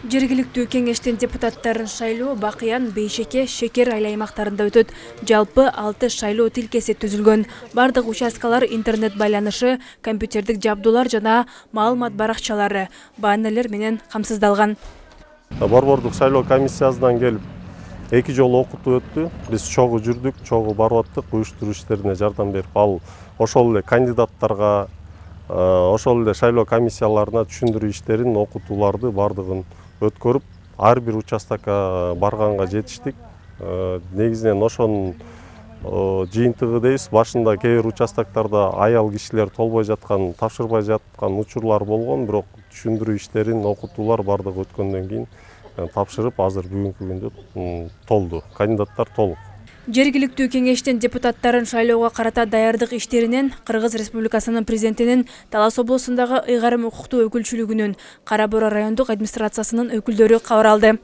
Жергиликтүү кеңештин депутаттарын шайлоо Бакыян, Бейшеке, Шекер айыл аймактарында өтөт. Жалпы 6 шайлоо тилкеси түзүлгөн. Бардык участкалар интернет байланышы, компьютердик жабдуулар жана маалымат баракчалары, баннерлер менен камсыздалган. Борбордук шайлоо комиссиясынан келип 2 жолу окутуу өттү. Биз чогуу жүрдүк, чогуу барып аттык, уюштуруу иштерине жардам берип, ал ошол эле кандидаттарга, ошол эле шайлоо комиссияларына түшүндүрүү иштерин, окутууларды бардыгын өткөрүп, ар бир участокко барганга жетиштик. Негизинен ошонун жыйынтыгы дейбиз. Башында кээ бир участоктарда аял кишилер толбой жаткан, тапшырбай жаткан учурлар болгон, бирок түшүндүрүү иштерин, окутуулар бардыгы өткөндөн кийин тапшырып, азыр бүгүнкү күндө толду. Кандидаттар толук. Жергиликтүү кеңештин депутаттарын шайлоого карата даярдык иштеринен Кыргыз Республикасынын президентинин Талас облусундагы ыйгарым укуктуу өкүлчүлүгүнүн Кара Бура райондук администрациясынын өкүлдөрү кабар алды.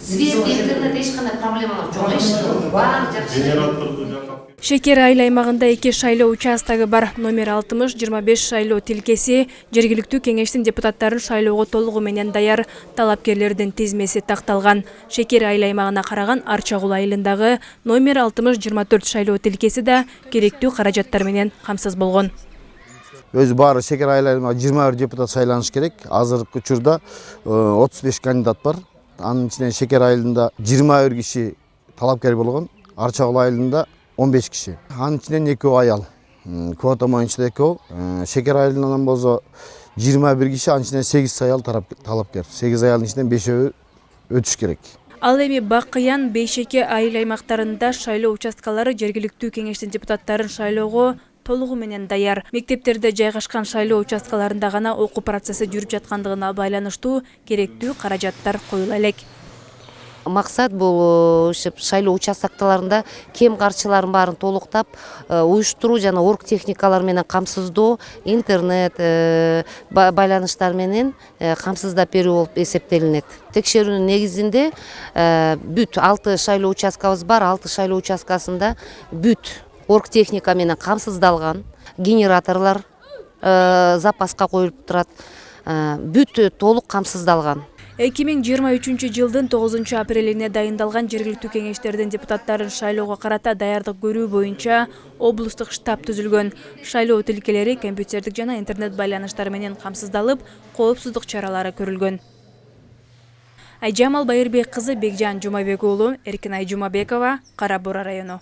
Свет, интернет эч кандай проблемалар жок, баары жакшы. Шекер айыл аймагында 2 шайлоо участогу бар. Номер 60-25 шайлоо тилкеси жергиликтүү кеңештин депутаттарын шайлоого толугу менен даяр. Талапкерлердин тизмеси такталган. Шекер айыл аймагына караган Арчагул айылындагы номер 60-24 шайлоо тилкеси да керектүү каражаттар менен камсыз болгон. Өзү баары Шекер айыл аймагына 21 депутат шайланыш керек. Азыркы учурда 35 кандидат бар. Анын ичинен Шекер айылында 21 киши талапкер болгон. Арчагул айылында 15 киши. Анын ичинен 2 аял. Квота боюнча 2. Шекер айылынан болсо 21 киши, анын ичинен 8 аял талапкер. 8 аялдын ичинен 5 өтүш керек. Ал эми Бакыян, Бейшеке айыл аймактарында шайлоо участкалары жергиликтүү кеңештин депутаттарын шайлоого толугу менен даяр. Мектептерде жайгашкан шайлоо участкаларында гана окуу процесси жүрүп жаткандыгына байланыштуу керектүү каражаттар коюла элек. Максат бул шайлоо участоктарында кем карчыларын баарын толуктап, уюштуруу жана орг техникалар менен камсыздоо, интернет байланыштар менен камсыздап берүү болуп эсептелинет. Текшерүүнүн негизинде бүт 6 шайлоо участкабыз бар. 6 шайлоо участкасында бүт орг техника менен камсыздалган, генераторлор запаска коюлуп турат. Бүт толук камсыздалган. 2023 жылдын 9 апрелине дайындалган жергиликтүү кеңештердин депутаттарын шайлоого карата даярдык көрүү боюнча облустук штаб түзүлгөн. Шайлоо тилкелери компьютердик жана интернет байланыштары менен камсыздалып, коопсуздук чаралары көрүлгөн. Айжамал Байырбек кызы, Бекжан Жумабек уулу, Эркинай Жумабекова, Кара Бура району.